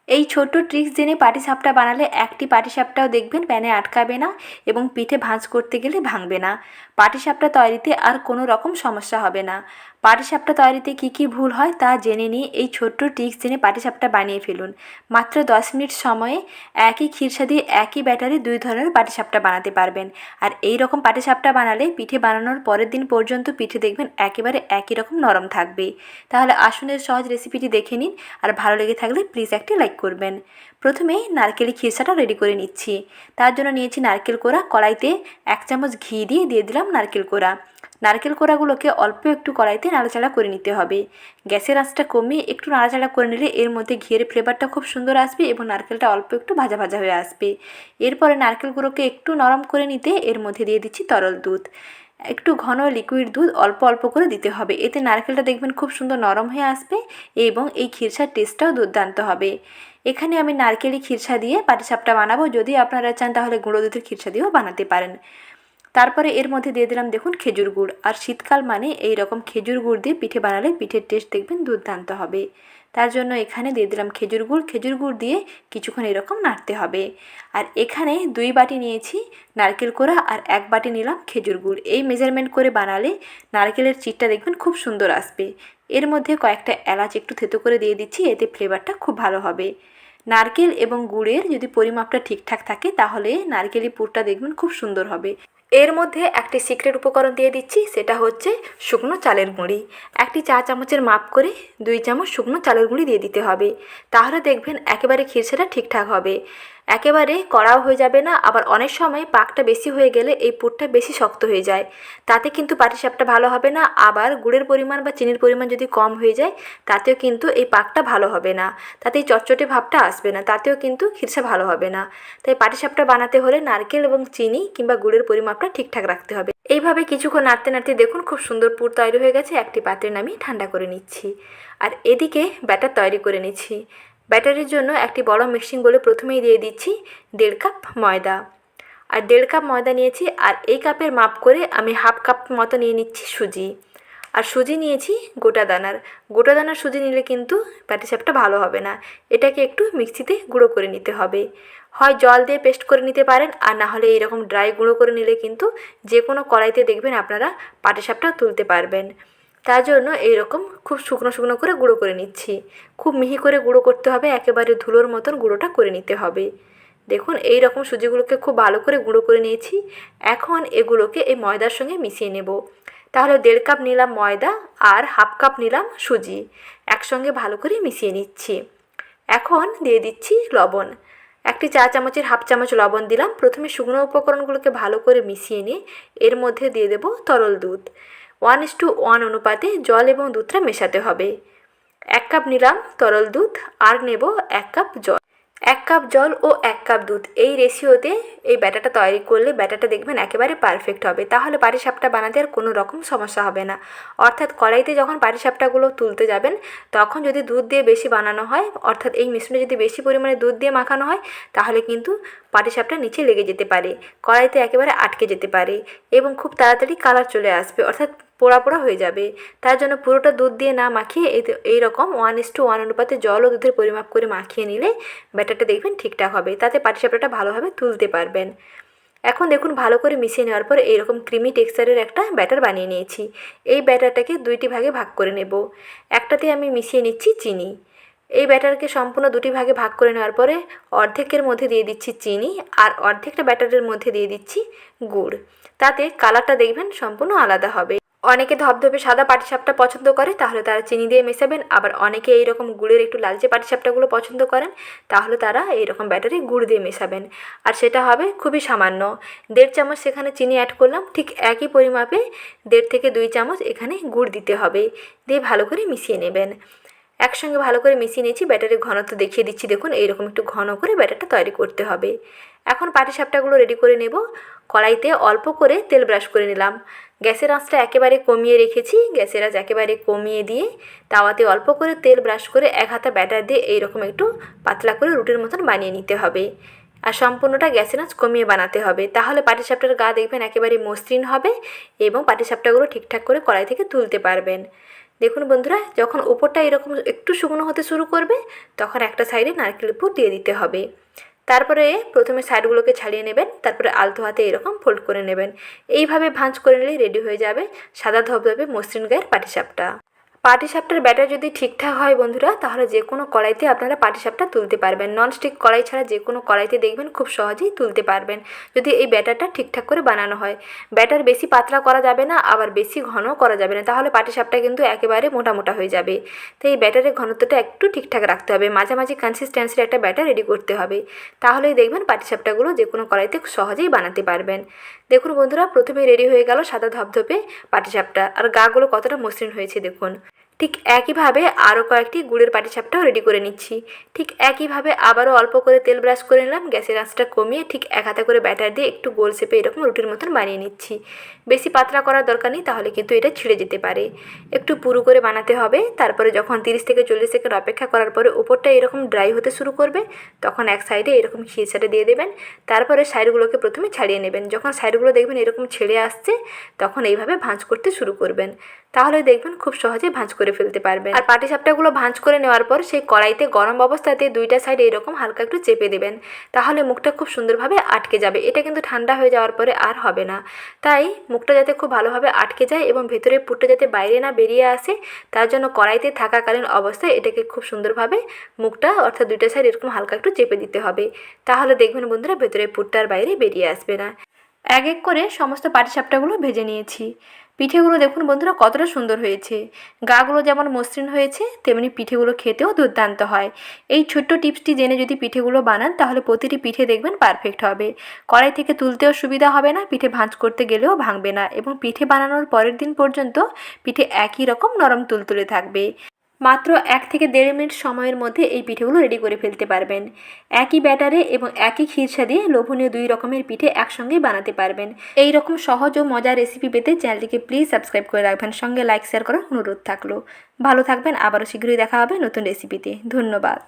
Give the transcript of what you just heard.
এই ছোট্ট ট্রিক্স জেনে পাটিসাপটা বানালে একটি পাটিসাপটাও দেখবেন প্যানে আটকাবে না এবং পিঠে ভাঁজ করতে গেলে ভাঙবে না। পাটিসাপটা তৈরিতে আর কোনো রকম সমস্যা হবে না। পাটিসাপটা তৈরিতে কী কী ভুল হয় তা জেনে নিয়ে এই ছোট্ট ট্রিক্স জেনে পাটিসাপটা বানিয়ে ফেলুন। মাত্র 10 মিনিট সময়ে একই খিরসা দিয়ে একই ব্যাটারে 2 ধরনের পাটিসাপটা বানাতে পারবেন। আর এই রকম পাটিসাপটা বানালে পিঠে বানানোর পরের দিন পর্যন্ত পিঠে দেখবেন একেবারে একই রকম নরম থাকবে। তাহলে আসুনের সহজ রেসিপিটি দেখে নিন, আর ভালো লেগে থাকলে প্লিজ একটি লাইক করবেন। প্রথমে নারকেলি খিরসাটা রেডি করে নিচ্ছি। তার জন্য নিয়েছি নারকেল কোড়া। কড়াইতে 1 চামচ ঘি দিয়ে দিলাম নারকেল কোড়া। নারকেল কোড়াগুলোকে অল্প একটু কড়াইতে নাড়াচাড়া করে নিতে হবে। গ্যাসের আঁচটা কমিয়ে একটু নাড়াচাড়া করে নিলে এর মধ্যে ঘিয়ের ফ্লেভারটা খুব সুন্দর আসবে এবং নারকেলটা অল্প একটু ভাজা ভাজা হয়ে আসবে। এরপরে নারকেলগুলোকে একটু নরম করে নিতে এর মধ্যে দিয়ে দিচ্ছি তরল দুধ। একটু ঘন লিকুইড দুধ অল্প অল্প করে দিতে হবে। এতে নারকেলটা দেখবেন খুব সুন্দর নরম হয়ে আসবে এবং এই খিরসার টেস্টটাও দুর্দান্ত হবে। এখানে আমি নারকেলি খিরসা দিয়ে পাটিসাপটা বানাবো। যদি আপনারা চান তাহলে গুঁড়ো দুধের খিরসা দিয়েও বানাতে পারেন। তারপরে এর মধ্যে দিয়ে দিলাম দেখুন খেজুর গুড়। আর শীতকাল মানে এই রকম খেজুর গুড় দিয়ে পিঠে বানালে পিঠের টেস্ট দেখবেন দুর্দান্ত হবে। তার জন্য এখানে দিয়ে দিলাম খেজুর গুড়। খেজুর গুড় দিয়ে কিছুক্ষণ এরকম নাড়তে হবে। আর এখানে 2 বাটি নিয়েছি নারকেল কোড়া আর 1 বাটি নিলাম খেজুর গুড়। এই মেজারমেন্ট করে বানালে নারকেলের চিটটা দেখবেন খুব সুন্দর আসবে। এর মধ্যে কয়েকটা এলাচ একটু থেতো করে দিয়ে দিচ্ছি, এতে ফ্লেভারটা খুব ভালো হবে। নারকেল এবং গুড়ের যদি পরিমাপটা ঠিকঠাক থাকে তাহলে নারকেলি পুরটা দেখবেন খুব সুন্দর হবে। এর মধ্যে একটি সিক্রেট উপকরণ দিয়ে দিচ্ছি, সেটা হচ্ছে শুকনো চালের গুঁড়ি। একটি চা চামচের মাপ করে 2 চামচ শুকনো চালের গুঁড়ি দিয়ে দিতে হবে। তাহলে দেখবেন একেবারে খিরসাটা ঠিকঠাক হবে। একেবারে কড়াও হয়ে যাবে না, আবার অনেক সময় পাকটা বেশি হয়ে গেলে এই পুরটা বেশি শক্ত হয়ে যায়। তাতে কিন্তু পাটিসাপটা ভালো হবে না। আবার গুড়ের পরিমাণ বা চিনির পরিমাণ যদি কম হয়ে যায় তাতেও কিন্তু এই পাকটা ভালো হবে না। তাতে এই চটচটে ভাবটা আসবে না, তাতেও কিন্তু খিরসা ভালো হবে না। তাই পাটিসাপটা বানাতে হলে নারকেল এবং চিনি কিংবা গুড়ের পরিমাপটা ঠিকঠাক রাখতে হবে। এইভাবে কিছুক্ষণ নাড়তে নাড়তে দেখুন খুব সুন্দর পুর তৈরি হয়ে গেছে। একটি পাত্রে নামিয়ে ঠান্ডা করে নিচ্ছি। আর এদিকে ব্যাটার তৈরি করে নিচ্ছি। ব্যাটারের জন্য একটি বড় মিক্সিং বলে প্রথমেই দিয়ে দিচ্ছি 1.5 কাপ ময়দা। আর 1.5 কাপ ময়দা নিয়েছি। আর এই কাপের মাপ করে আমি 1/2 কাপ মতো নিয়ে নিচ্ছি সুজি। আর সুজি নিয়েছি গোটা দানার। গোটা দানার সুজি নিলে কিন্তু পাটিসাপটা ভালো হবে না। এটাকে একটু মিক্সিতে গুঁড়ো করে নিতে হবে। হয় জল দিয়ে পেস্ট করে নিতে পারেন, আর না হলে এরকম ড্রাই গুঁড়ো করে নিলে কিন্তু যে কোনো কড়াইতে দেখবেন আপনারা পাটিসাপটা তুলতে পারবেন। তার জন্য এইরকম খুব শুকনো শুকনো করে গুঁড়ো করে নিচ্ছি। খুব মিহি করে গুঁড়ো করতে হবে, একেবারে ধুলোর মতন গুঁড়োটা করে নিতে হবে। দেখুন এই রকম সুজিগুলোকে খুব ভালো করে গুঁড়ো করে নিয়েছি। এখন এগুলোকে এই ময়দার সঙ্গে মিশিয়ে নেব। তাহলে 1.5 কাপ নিলাম ময়দা আর 1/2 কাপ নিলাম সুজি। একসঙ্গে ভালো করে মিশিয়ে নিচ্ছি। এখন দিয়ে দিচ্ছি লবণ। একটি চা চামচের 1/2 চামচ লবণ দিলাম। প্রথমে শুকনো উপকরণগুলোকে ভালো করে মিশিয়ে নিয়ে এর মধ্যে দিয়ে দেব তরল দুধ। 1:1 অনুপাতে জল এবং দুধটা মেশাতে হবে। 1 কাপ নিলাম তরল দুধ আর নেব 1 কাপ জল। 1 কাপ জল ও 1 কাপ দুধ এই রেশিওতে এই ব্যাটারটা তৈরি করলে ব্যাটারটা দেখবেন একেবারে পারফেক্ট হবে। তাহলে পাটিসাপটা বানাতে আর কোনো রকম সমস্যা হবে না। অর্থাৎ কড়াইতে যখন পাটিসাপটাগুলো তুলতে যাবেন তখন যদি দুধ দিয়ে বেশি বানানো হয়, অর্থাৎ এই মিশ্রণে যদি বেশি পরিমাণে দুধ দিয়ে মাখানো হয় তাহলে কিন্তু পাটিসাপটা নিচে লেগে যেতে পারে, কড়াইতে একেবারে আটকে যেতে পারে এবং খুব তাড়াতাড়ি কালার চলে আসবে, অর্থাৎ পোড়া পোড়া হয়ে যাবে। তার জন্য পুরোটা দুধ দিয়ে না মাখিয়ে এইরকম 1:1 অনুপাতে জল ও দুধের পরিমাপ করে মাখিয়ে নিলে ব্যাটারটা দেখবেন ঠিকঠাক হবে। তাতে পাটিসাপটাটা ভালোভাবে তুলতে পারবেন। এখন দেখুন ভালো করে মিশিয়ে নেওয়ার পর এইরকম ক্রিমি টেক্সচারের একটা ব্যাটার বানিয়ে নিয়েছি। এই ব্যাটারটাকে 2টি ভাগে ভাগ করে নেব। একটাতে আমি মিশিয়ে নিচ্ছি চিনি। এই ব্যাটারকে সম্পূর্ণ 2টি ভাগে ভাগ করে নেওয়ার পরে অর্ধেকের মধ্যে দিয়ে দিচ্ছি চিনি আর অর্ধেকটা ব্যাটারের মধ্যে দিয়ে দিচ্ছি গুড়। তাতে কালারটা দেখবেন সম্পূর্ণ আলাদা হবে। অনেকে ধবধবে সাদা পাটিসাপটা পছন্দ করে, তাহলে তারা চিনি দিয়ে মেশাবেন। আবার অনেকে এইরকম গুড়ের একটু লালচে পাটিসাপটাগুলো পছন্দ করেন, তাহলে তারা এইরকম ব্যাটারে গুড় দিয়ে মেশাবেন। আর সেটা হবে খুবই সামান্য। 1.5 চামচ সেখানে চিনি অ্যাড করলাম, ঠিক একই পরিমাপে 1.5 থেকে 2 চামচ এখানে গুড় দিতে হবে। দিয়ে ভালো করে মিশিয়ে নেবেন। একসঙ্গে ভালো করে মিশিয়ে নিয়েছি। ব্যাটারের ঘনত্ব দেখিয়ে দিচ্ছি, দেখুন এইরকম একটু ঘন করে ব্যাটারটা তৈরি করতে হবে। এখন পাটিসাপটাগুলো রেডি করে নেব। কড়াইতে অল্প করে তেল ব্রাশ করে নিলাম। গ্যাসের আঁচটা একেবারে কমিয়ে রেখেছি। গ্যাসের আঁচ একেবারে কমিয়ে দিয়ে তাওয়াতে অল্প করে তেল ব্রাশ করে 1 হাতা ব্যাটার দিয়ে এইরকম একটু পাতলা করে রুটির মতন বানিয়ে নিতে হবে। আর সম্পূর্ণটা গ্যাসের আঁচ কমিয়ে বানাতে হবে। তাহলে পাটিসাপটার গা দেখবেন একেবারে মসৃণ হবে এবং পাটিসাপটাগুলো ঠিকঠাক করে কড়াই থেকে তুলতে পারবেন। দেখুন বন্ধুরা, যখন ওপরটা এরকম একটু শুকনো হতে শুরু করবে তখন একটা সাইডে নারকেলের পুর দিয়ে দিতে হবে। তারপরে প্রথমে সাইডগুলোকে ছাড়িয়ে নেবেন, তারপরে আলতো হাতে এরকম ফোল্ড করে নেবেন। এইভাবে ভাঁজ করে নিলেই রেডি হয়ে যাবে সাদা ধবধবে মসৃণ গায়ের পাটিসাপটা। পাটিসাপটার ব্যাটার যদি ঠিকঠাক হয় বন্ধুরা, তাহলে যে কোনো কড়াইতে আপনারা পাটিসাপটা তুলতে পারবেন। ননস্টিক কড়াই ছাড়া যে কোনো কড়াইতে দেখবেন খুব সহজেই তুলতে পারবেন, যদি এই ব্যাটারটা ঠিকঠাক করে বানানো হয়। ব্যাটার বেশি পাতলা করা যাবে না, আবার বেশি ঘন করা যাবে না, তাহলে পাটিসাপটা কিন্তু একেবারে মোটা মোটা হয়ে যাবে। তো এই ব্যাটারের ঘনত্বটা একটু ঠিকঠাক রাখতে হবে, মাঝামাঝি কনসিস্টেন্সির একটা ব্যাটার রেডি করতে হবে। তাহলেই দেখবেন পাটিসাপটাগুলো যে কোনো কড়াইতে সহজেই বানাতে পারবেন। দেখুন বন্ধুরা, প্রথমেই রেডি হয়ে গেল সাদা ধবধবে পাটিসাপটা, আর গাগুলো কতটা মসৃণ হয়েছে দেখুন। ঠিক একইভাবে আরও কয়েকটি গুড়ের পাটিসাপটাও রেডি করে নিচ্ছি। ঠিক একইভাবে আবারও অল্প করে তেল ব্রাশ করে নিলাম, গ্যাসের আঁচটা কমিয়ে ঠিক এক হাতে করে ব্যাটার দিয়ে একটু গোল শেপে এরকম রুটির মতন বানিয়ে নিচ্ছি। বেশি পাতলা করার দরকার নেই, তাহলে কিন্তু এটা ছিঁড়ে যেতে পারে। একটু পুরু করে বানাতে হবে। তারপরে যখন 30 থেকে 40 সেকেন্ড অপেক্ষা করার পরে উপরটা এরকম ড্রাই হতে শুরু করবে, তখন এক সাইডে এরকম খিরসাটা দিয়ে দেবেন। তারপরে সাইডগুলোকে প্রথমে ছাড়িয়ে নেবেন। যখন সাইডগুলো দেখবেন এরকম ছেড়ে আসছে, তখন এইভাবে ভাঁজ করতে শুরু করবেন। তাহলে দেখবেন খুব সহজে ভাঁজ করে ফেলতে পারবেন। আর পাটিসাপটাগুলো ভাঁজ করে নেওয়ার পর সেই কড়াইতে গরম অবস্থাতে দুইটা সাইড এরকম হালকা একটু চেপে দেবেন, তাহলে মুখটা খুব সুন্দরভাবে আটকে যাবে। এটা কিন্তু ঠান্ডা হয়ে যাওয়ার পরে আর হবে না। তাই মুখটা যাতে খুব ভালোভাবে আটকে যায় এবং ভেতরে পুরটা যাতে বাইরে না বেরিয়ে আসে, তার জন্য কড়াইতে থাকাকালীন অবস্থায় এটাকে খুব সুন্দরভাবে মুখটা অর্থাৎ দুইটা সাইড এরকম হালকা একটু চেপে দিতে হবে। তাহলে দেখবেন বন্ধুরা, ভেতরে পুরটা আর বাইরে বেরিয়ে আসবে না। এক এক করে সমস্ত পাটিসাপটাগুলো ভেজে নিয়েছি। পিঠেগুলো দেখুন বন্ধুরা কতটা সুন্দর হয়েছে। গাগুলো যেমন মসৃণ হয়েছে, তেমনি পিঠেগুলো খেতেও দুর্দান্ত হয়। এই ছোট্ট টিপসটি জেনে যদি পিঠেগুলো বানান, তাহলে প্রতিটি পিঠে দেখবেন পারফেক্ট হবে। কড়াই থেকে তুলতেও সুবিধা হবে না, পিঠে ভাঁজ করতে গেলেও ভাঙবে না, এবং পিঠে বানানোর পরের দিন পর্যন্ত পিঠে একই রকম নরম তুলতুলে থাকবে। মাত্র 1 থেকে 1.5 মিনিট সময়ের মধ্যে এই পিঠেগুলো রেডি করে ফেলতে পারবেন। একই ব্যাটারে এবং একই খিরসা দিয়ে লোভনীয় 2 রকমের পিঠে একসঙ্গেই বানাতে পারবেন। এই রকম সহজ ও মজার রেসিপি পেতে চ্যানেলটিকে প্লিজ সাবস্ক্রাইব করে রাখবেন, সঙ্গে লাইক শেয়ার করার অনুরোধ থাকলো। ভালো থাকবেন, আবারও শীঘ্রই দেখা হবে নতুন রেসিপিতে। ধন্যবাদ।